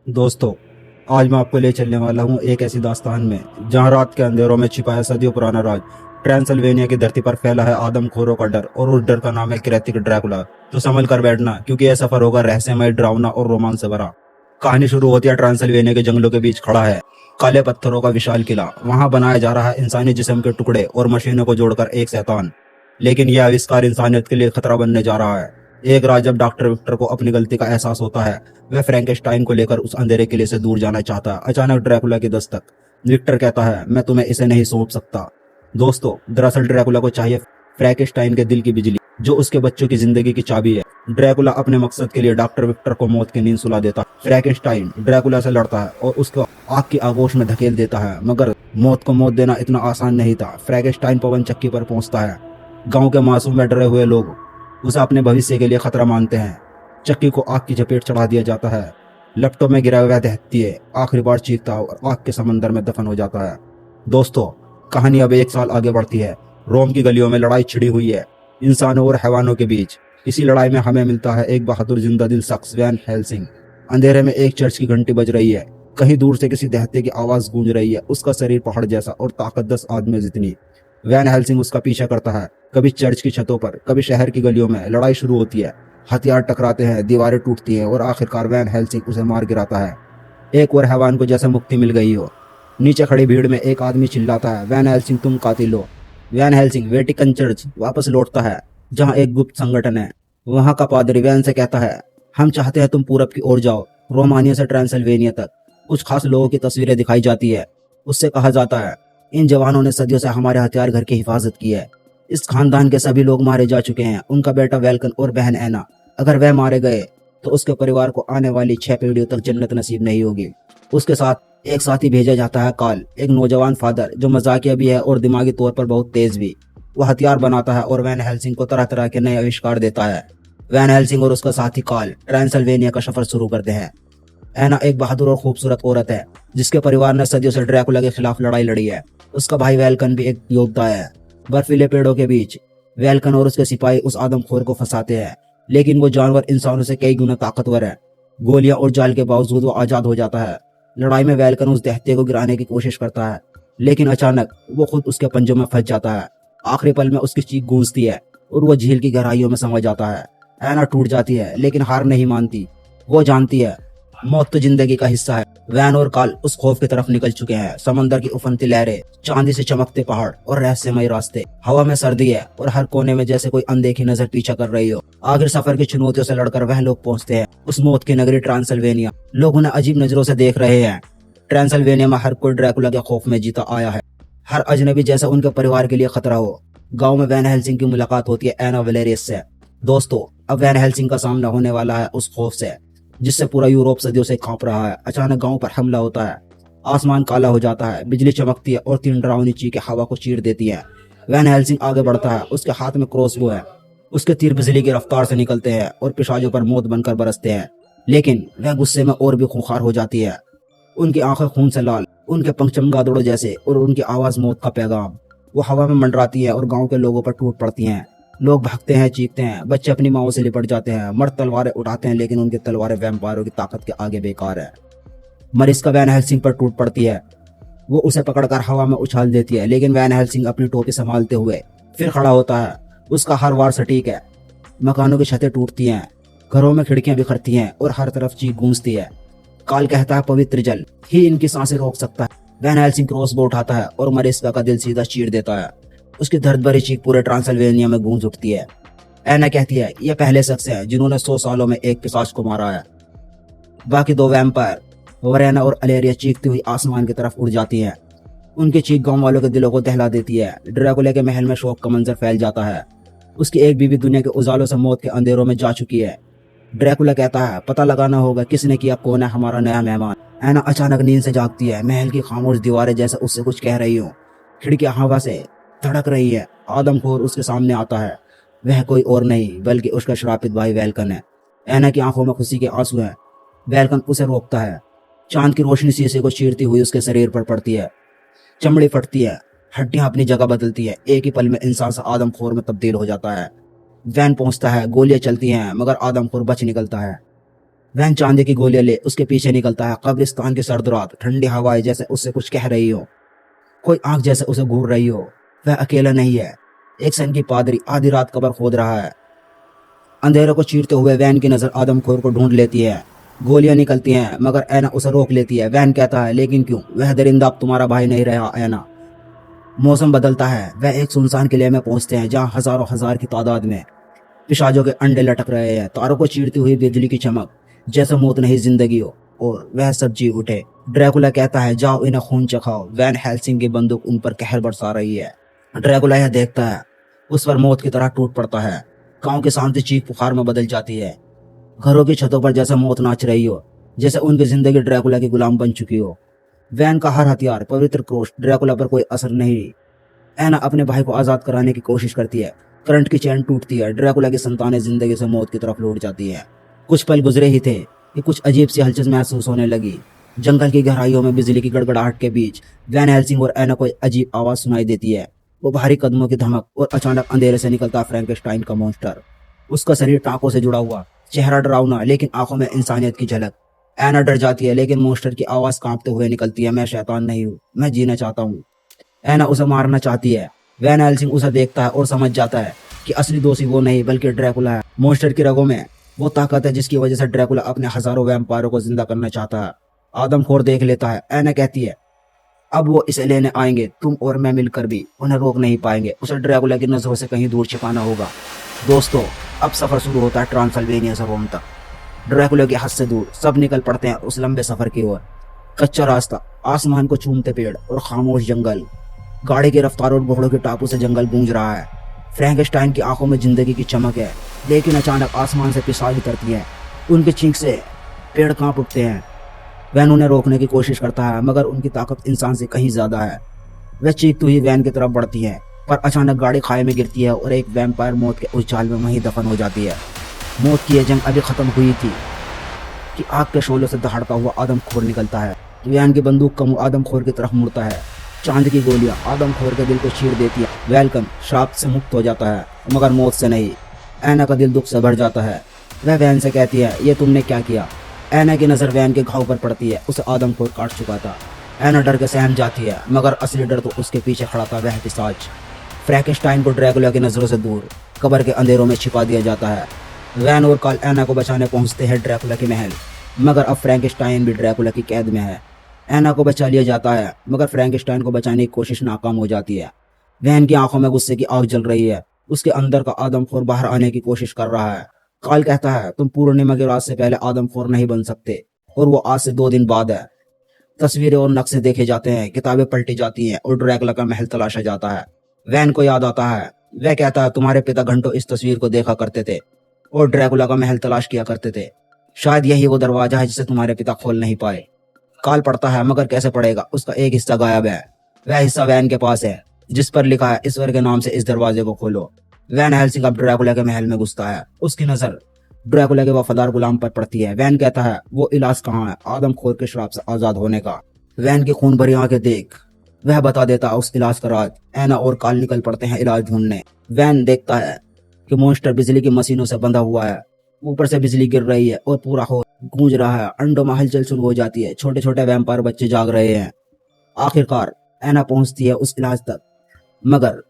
दोस्तों, आज मैं आपको ले चलने वाला हूँ एक ऐसी दास्तान में जहाँ रात के अंधेरों में छिपा है सदियों पुराना राज। ट्रांसल्वेनिया की धरती पर फैला है आदमखोरों का डर और उस डर का नाम है किरैतिक ड्रैकुला। तो संभल कर बैठना, क्योंकि यह सफर होगा रहस्यमय, डरावना और रोमांच से भरा। कहानी शुरू होती है ट्रांसल्वेनिया के जंगलों के बीच खड़ा है काले पत्थरों का विशाल किला। वहां बनाया जा रहा है इंसानी जिस्म के टुकड़े और मशीनों को जोड़कर एक शैतान। लेकिन यह आविष्कार इंसानियत के लिए खतरा बनने जा रहा है। एक रात जब डॉक्टर विक्टर को अपनी गलती का एहसास होता है, वह फ्रैंकेस्टाइन को लेकर उस अंधेरे किले से दूर जाना चाहता है। अचानक ड्रैकुला की दस्तक। विक्टर कहता है, मैं तुम्हें इसे नहीं सौंप सकता। दोस्तों, दरअसल ड्रैकुला को चाहिए फ्रैंकेस्टाइन के दिल की बिजली, जो उसके बच्चों की जिंदगी की चाबी है। ड्रैकुला अपने मकसद के लिए डॉक्टर विक्टर को मौत की नींद सुला देता है। फ्रैंकेस्टाइन ड्रैकुला से लड़ता है और उसको आग की आगोश में धकेल देता है, मगर मौत को मौत देना इतना आसान नहीं था। फ्रैंकेस्टाइन पवन चक्की पर पहुंचता है। गांव के मासूम में डरे हुए लोग उसे अपने भविष्य के लिए खतरा मानते हैं। चक्की को आग की चपेट चढ़ा दिया जाता है। लपटों में गिरा हुआ दहत्तीय आखिरी बार चीखता है और आग के समंदर में दफन हो जाता है। दोस्तों, कहानी अब 1 साल आगे बढ़ती है। रोम की गलियों में लड़ाई छिड़ी हुई है, इंसानों और हैवानों के बीच। इसी लड़ाई में हमें मिलता है एक बहादुर जिंदा दिल शख्स, वैन हेल्सिंग। अंधेरे में एक चर्च की घंटी बज रही है। कहीं दूर से किसी दहते की आवाज गूंज रही है। उसका शरीर पहाड़ जैसा और ताकत 10 आदमी जितनी। वैन हेल्सिंग उसका पीछा करता है। कभी चर्च की छतों पर, कभी शहर की गलियों में लड़ाई शुरू होती है। हथियार टकराते हैं, दीवारें टूटती हैं और आखिरकार वैन हेल्सिंग उसे मार गिराता है। एक और हैवान को जैसे मुक्ति मिल गई हो। नीचे खड़ी भीड़ में एक आदमी चिल्लाता है, वैन हेल्सिंग तुम कातिल हो। वैन हेल्सिंग वेटिकन चर्च वापस लौटता है, जहाँ एक गुप्त संगठन है। वहाँ का पादरी वैन से कहता है, हम चाहते हैं तुम पूरब की ओर जाओ, रोमानिया से ट्रांसल्वेनिया तक। कुछ खास लोगों की तस्वीरें दिखाई जाती है। उससे कहा जाता है, इन जवानों ने सदियों से हमारे हथियार घर की हिफाजत की है। इस खानदान के सभी लोग मारे जा चुके हैं, उनका बेटा वेल्कन और बहन ऐना। अगर वह मारे गए तो उसके परिवार को आने वाली 6 पीढ़ियों तक जन्नत नसीब नहीं होगी। उसके साथ एक साथी भेजा जाता है, काल, एक नौजवान फादर जो मजाकिया भी है और दिमागी तौर पर बहुत तेज भी। वह हथियार बनाता है और वैन हेल्सिंग को तरह तरह के नए आविष्कार देता है। वैन हेल्सिंग और उसका साथी काल ट्रांसल्वेनिया का सफर शुरू करते हैं। ऐना एक बहादुर और खूबसूरत औरत है, जिसके परिवार ने सदियों से ड्रैकुला के खिलाफ लड़ाई लड़ी है। उसका भाई वेल्कन भी एक योद्धा है। बर्फीले पेड़ों के बीच वेल्कन और उसके सिपाही उस आदमखोर को फंसाते हैं, लेकिन वो जानवर इंसानों से कई गुना ताकतवर है। गोलियां और जाल के बावजूद वो आजाद हो जाता है। लड़ाई में वेल्कन उस दहते को गिराने की कोशिश करता है, लेकिन अचानक वो खुद उसके पंजों में फंस जाता है। आखिरी पल में उसकी चीख गूंजती है और वो झील की गहराइयों में समा जाता है। ऐना टूट जाती है, लेकिन हार नहीं मानती। वो जानती है मौत तो जिंदगी का हिस्सा है। वैन और काल उस खौफ की तरफ निकल चुके हैं। समंदर की उफनती लहरें, चांदी से चमकते पहाड़ और रहस्यमय रास्ते। हवा में सर्दी है और हर कोने में जैसे कोई अनदेखी नजर पीछा कर रही हो। आखिर सफर की चुनौतियों से लड़कर वह लोग पहुंचते हैं उस मौत की नगरी ट्रांसल्वेनिया। लोग उन्हें अजीब नजरों से देख रहे हैं। ट्रांसल्वेनिया में हर कोई ड्रैकुला के खौफ में जीता आया है। हर अजनबी जैसा उनके परिवार के लिए खतरा हो। गाँव में वैन हेल्सिंग की मुलाकात होती है ऐना वेलेरियस से। दोस्तों, अब वैन हेल्सिंग का सामना होने वाला है उस खौफ से जिससे पूरा यूरोप सदियों से कांप रहा है। अचानक गांव पर हमला होता है। आसमान काला हो जाता है, बिजली चमकती है और 3 डरावनी चीखें हवा को चीर देती हैं। वैन हेल्सिंग आगे बढ़ता है, उसके हाथ में क्रॉसबो है। उसके तीर बिजली की रफ्तार से निकलते हैं और पिशाचों पर मौत बनकर बरसते हैं। लेकिन वह गुस्से में और भी खूंखार हो जाती है। उनकी आंखें खून से लाल, उनके पंख चमगादड़ों जैसे और उनकी आवाज मौत का पैगाम। वो हवा में मंडराती है और गाँव के लोगों पर टूट पड़ती हैं। लोग भागते हैं, चीखते हैं, बच्चे अपनी माओ से लिपट जाते हैं। मर्द तलवारें उठाते हैं, लेकिन उनकी तलवारें वैम्पायरों की ताकत के आगे बेकार है। मरिस्का वैन हेल्सिंग पर टूट पड़ती है। वो उसे पकड़कर हवा में उछाल देती है, लेकिन वैन हेल्सिंग अपनी टोपी संभालते हुए फिर खड़ा होता है। उसका हर वार सटीक है। मकानों की छतें टूटती हैं, घरों में खिड़कियां बिखरती हैं और हर तरफ चीख गूंजती है। काल कहता है, पवित्र जल ही इनकी सांसें रोक सकता है। वैन हेल्सिंग क्रॉसबो उठाता है और मरिस्का का दिल सीधा चीर देता है। उसकी दर्द भरी चीख पूरे ट्रांसल्वेनिया में गूंज उठती है। ऐना कहती है, ये पहले शख्स है जिन्होंने 100 सालों में एक पिशाच को मारा है। बाकी 2 वैम्पायर वरेना और अलेरिया चीखती हुई आसमान की तरफ उड़ जाती हैं। उनकी चीख गांव वालों के दिलों को दहला देती है। ड्रैकुला के महल में शोक का मंजर फैल जाता है। उसकी एक बीवी दुनिया के उजालों से मौत के अंधेरों में जा चुकी है। ड्रैकुला कहता है, पता लगाना होगा किसने किया, कौन है हमारा नया मेहमान। ऐना अचानक नींद से जागती है। महल की खामोश दीवारें जैसे उससे कुछ कह रही हो। खिड़कियां हवा से धड़क रही है। आदमखोर उसके सामने आता है। वह कोई और नहीं बल्कि उसका श्रापित भाई वेल्कन है। ऐना की आंखों में खुशी के आंसू हैं। वेल्कन उसे रोकता है। चांद की रोशनी शीशे को चीरती हुई उसके शरीर पर पड़ती है। चमड़ी फटती है, हड्डियां अपनी जगह बदलती है। एक ही पल में इंसान से आदमखोर में तब्दील हो जाता है। वैन पहुंचता है, गोलियां चलती हैं, मगर आदमखोर बच निकलता है। वैन चांदी की गोलियां ले उसके पीछे निकलता है। कब्रिस्तान की सर्द रात, ठंडी हवाएं जैसे उससे कुछ कह रही हो, कोई आंख जैसे उसे घूर रही हो। वह अकेला नहीं है। एक सन की पादरी आधी रात कब्र खोद रहा है। अंधेरे को चीरते हुए वैन की नजर आदमखोर को ढूंढ लेती है। गोलियां निकलती हैं मगर ऐना उसे रोक लेती है। वैन कहता है, लेकिन क्यों? वह दरिंदा अब तुम्हारा भाई नहीं रहा ऐना। मौसम बदलता है। वह एक सुनसान किले में पहुंचते हैं जहां हजारों हजार की तादाद में पिशाचों के अंडे लटक रहे हैं। तारों को चीरती हुई बिजली की चमक जैसे मौत नहीं जिंदगी हो, और वह सब जी उठे। ड्रैकुला कहता है, जाओ इन्हें खून चखाओ। वैन हेल्सिंग की बंदूक उन पर कहर बरसा रही है। ड्रैकुला यह देखता है, उस पर मौत की तरह टूट पड़ता है। गांव की शांति चीख पुकार में बदल जाती है। घरों की छतों पर जैसे मौत नाच रही हो, जैसे उनकी जिंदगी ड्रैकुला की गुलाम बन चुकी हो। वैन का हर हथियार, पवित्र क्रोश, ड्रैकुला पर कोई असर नहीं। ऐना अपने भाई को आजाद कराने की कोशिश करती है। करंट की चैन टूटती है। ड्रैकुला की संतानें जिंदगी से मौत की तरफ लौट जाती है। कुछ पल गुजरे ही थे कि कुछ अजीब सी हलचल महसूस होने लगी। जंगल की गहराइयों में बिजली की गड़गड़ाहट के बीच वैन हेल्सिंग और ऐना को अजीब आवाज सुनाई देती है। वो भारी कदमों की धमक और अचानक अंधेरे से निकलता फ्रैंकेनस्टाइन का मॉन्स्टर। उसका शरीर टांकों से जुड़ा हुआ, चेहरा डरावना लेकिन आंखों में इंसानियत की झलक। ऐना डर जाती है लेकिन मॉन्स्टर की आवाज कांपते हुए निकलती है, मैं शैतान नहीं हूँ, मैं जीना चाहता हूँ। ऐना उसे मारना चाहती है। वैन हेल्सिंग उसे देखता है और समझ जाता है कि असली दोषी वो नहीं बल्कि ड्रैकुला है। मॉन्स्टर की रगों में वो ताकत है जिसकी वजह से ड्रैकुला अपने हजारों वैम्पायरों को जिंदा करना चाहता है। आदमखोर देख लेता है। ऐना कहती है, अब वो इसे लेने आएंगे, तुम और मैं मिलकर भी उन्हें रोक नहीं पाएंगे। उसे ड्रैकुला की नजरों से कहीं दूर छिपाना होगा। दोस्तों, अब सफर शुरू होता है ट्रांसल्वेनिया से रोम तक। ड्रैकुला के हाथ से दूर सब निकल पड़ते हैं उस लंबे सफर की ओर। कच्चा रास्ता, आसमान को चूमते पेड़ और खामोश जंगल। गाड़ी की रफ्तार और घोड़ों के टापू से जंगल गूंज रहा है। फ्रैंकेनस्टाइन की आंखों में जिंदगी की चमक है, लेकिन अचानक आसमान से पिशाच उतरती है। उनकी चीख से पेड़ कांप उठते हैं। वैन उन्हें रोकने की कोशिश करता है मगर उनकी ताकत इंसान से कहीं ज्यादा है। वह चीखती हुई वैन की तरफ बढ़ती है, पर अचानक गाड़ी खाई में गिरती है और एक वैम्पायर मौत के उस जाल में वहीं दफन हो जाती है। मौत की यह जंग अभी खत्म हुई थी कि आग के शोलों से दहाड़ता हुआ आदमखोर निकलता है। वैन की बंदूक का मुंह आदमखोर की तरफ मुड़ता है। चांद की गोलियां आदमखोर के दिल को चीर देती है। वेलकम श्राप से मुक्त हो जाता है मगर मौत से नहीं। ऐना का दिल दुख से भर जाता है। वह वैन से कहती है, ये तुमने क्या किया? ऐना की नजर वैन के घाव पर पड़ती है। उसे आदमखोर काट चुका था। ऐना डर के सहम जाती है मगर असली डर तो उसके पीछे खड़ा था, वह पिशाच। फ्रैंकेनस्टाइन को ड्रैकुला की नजरों से दूर कब्र के अंधेरों में छिपा दिया जाता है। वैन और कार्ल ऐना को बचाने पहुंचते हैं ड्रैकुला के महल, मगर अब फ्रैंकेनस्टाइन भी ड्रैकुला की कैद में है। ऐना को बचा लिया जाता है मगर फ्रैंकेनस्टाइन को बचाने की कोशिश नाकाम हो जाती है। वैन की आंखों में गुस्से की आग जल रही है। उसके अंदर का आदमखोर बाहर आने की कोशिश कर रहा है। कार्ल कहता है, तुम पूर्णिमा की रात से पहले आदमखोर नहीं बन सकते, और वो आज से 2 दिन बाद है। तस्वीरें और नक्शे देखे जाते हैं, किताबें पलटी जाती हैं और ड्रैकुला का महल तलाशा जाता है। वैन को याद आता है। वह कहता है, तुम्हारे पिता घंटों इस तस्वीर को देखा करते थे और ड्रैकुला का महल तलाश किया करते थे। शायद यही वो दरवाजा है जिसे तुम्हारे पिता खोल नहीं पाए। कार्ल पढ़ता है मगर कैसे पढ़ेगा? उसका एक हिस्सा गायब है। वह हिस्सा वैन के पास है जिस पर लिखा है, ईश्वर के नाम से इस दरवाजे को खोलो। वैन हेल्सिंग अब ड्रैकुला के महल में घुसता है। उसकी नजर ड्रैकुला के वफादार गुलाम पर पड़ती है। वैन कहता है, वो इलाज कहाँ है आदमखोर के श्राप से आजाद होने का? वैन की खून भरी आंखें देख वह बता देता है उस इलाज का राज। ऐना और कार्ल निकल पड़ते हैं इलाज ढूंढने। वैन देखता है कि मॉन्स्टर बिजली की मशीनों से बंधा हुआ है। ऊपर से बिजली गिर रही है और पूरा हॉल गूंज रहा है। अंडों में हलचल शुरू हो जाती है। छोटे छोटे वैम्पायर बच्चे जाग रहे हैं। आखिरकार ऐना पहुंचती है उस इलाज तक, मगर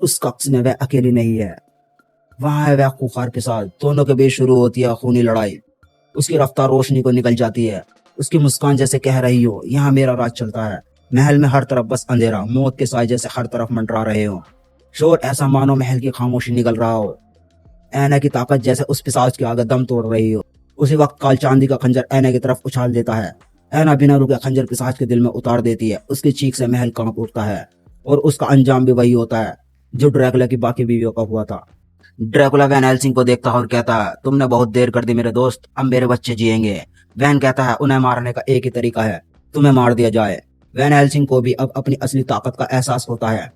उस कक्ष में वह अकेली नहीं है। वहां है वह खूंखार पिशाच। दोनों के बीच शुरू होती है खूनी लड़ाई। उसकी रफ्तार रोशनी को निकल जाती है। उसकी मुस्कान जैसे कह रही हो, यहाँ मेरा राज चलता है। महल में हर तरफ बस अंधेरा, मौत के साए जैसे हर तरफ मंडरा रहे हो। शोर ऐसा मानो महल की खामोशी निकल रहा हो। ऐना की ताकत जैसे उस पिशाच के आगे दम तोड़ रही हो। उसी वक्त कार्ल चांदी का खंजर ऐना की तरफ उछाल देता है। ऐना बिना रुके खंजर पिशाच के दिल में उतार देती है। उसकी चीख से महल कांप उठता है और उसका अंजाम भी वही होता है जो ड्रैकुला की बाकी बीवियों का हुआ था। ड्रैकुला वैन हेल्सिंग को देखता है और कहता है, तुमने बहुत देर कर दी मेरे दोस्त, अब मेरे बच्चे जिएंगे। वैन कहता है, उन्हें मारने का एक ही तरीका है, तुम्हें मार दिया जाए। वैन हेल्सिंग को भी अब अपनी असली ताकत का एहसास होता है।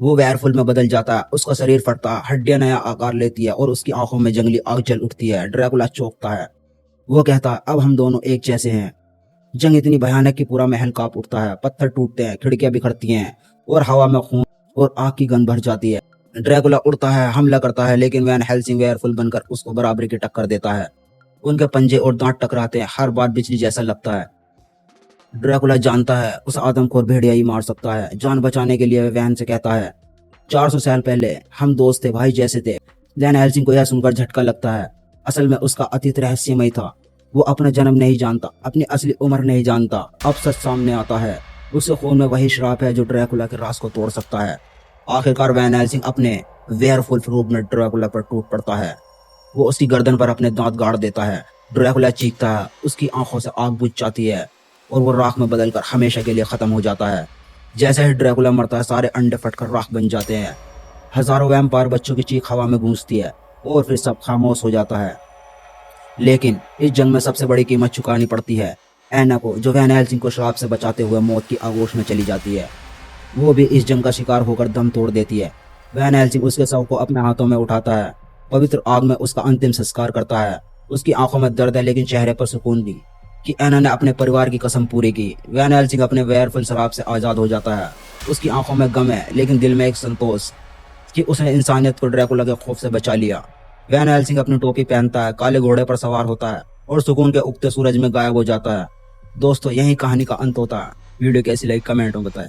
वो वेयरफुल में बदल जाता है। उसका शरीर फटता है, हड्डियां नया आकार लेती है और उसकी आंखों में जंगली आग जल उठती है। ड्रैकुला चौंकता है। वो कहता है, अब हम दोनों एक जैसे हैं। जंग इतनी भयानक कि पूरा महल कांप उठता है। पत्थर टूटते हैं, खिड़कियां बिखरती हैं और हवा में खून और आग की गंध भर जाती है। ड्रैकुला उड़ता है, हमला करता है, लेकिन वैन हेल्सिंग वेयरफुल बनकर उसको बराबरी की टक्कर देता है। उनके पंजे और दांत टकराते हैं, हर बार बिजली जैसा लगता है। ड्रैकुला जानता है उस आदमखोर भेड़िया ही मार सकता है। जान बचाने के लिए वह वैन से कहता है, 400 साल पहले हम दोस्त थे, भाई जैसे थे। वैन हेल्सिंग को यह सुनकर झटका लगता है। असल में उसका अतीत रहस्यमय था। वो अपना जन्म नहीं जानता, अपनी असली उम्र नहीं जानता। अब सच सामने आता है। उसके खून में वही श्राप है जो ड्रैकुला के राज को तोड़ सकता है। आखिरकार वैन हेल्सिंग अपने वेयरवुल्फ रूप में ड्रैकुला पर टूट पड़ता है। वो उसकी गर्दन पर अपने दांत गाड़ देता है। ड्रैकुला चीखता है, उसकी आंखों से आग बुझ जाती है और वो राख में बदलकर हमेशा के लिए खत्म हो जाता है। जैसे ही ड्रैकुला मरता है, सारे अंडे फटकर राख बन जाते हैं। हजारों वैम्पायर बच्चों की चीख हवा में गूंजती है और फिर सब खामोश हो जाता है। लेकिन इस जंग में सबसे बड़ी कीमत चुकानी पड़ती है एना को, जो वैन हेल्सिंग को श्राप से बचाते हुए मौत की आगोश में चली जाती है। वो भी इस जंग का शिकार होकर दम तोड़ देती है। वैन हेल्सिंग उसके शव को अपने हाथों में उठाता है, पवित्र आग में उसका अंतिम संस्कार करता है। उसकी आंखों में दर्द है लेकिन चेहरे पर सुकून भी, कि एना ने अपने परिवार की कसम पूरी की। वैन हेल्सिंग अपने वेयरवुल्फ श्राप से आजाद हो जाता है। उसकी आंखों में गम है लेकिन दिल में एक संतोष कि उसने इंसानियत को ड्रैकुला के खौफ से बचा लिया। वैन हेल्सिंग अपनी टोपी पहनता है, काले घोड़े पर सवार होता है और सुकून के उगते सूरज में गायब हो जाता है। दोस्तों, यही कहानी का अंत होता है। वीडियो कैसी लगी कमेंट में बताएं।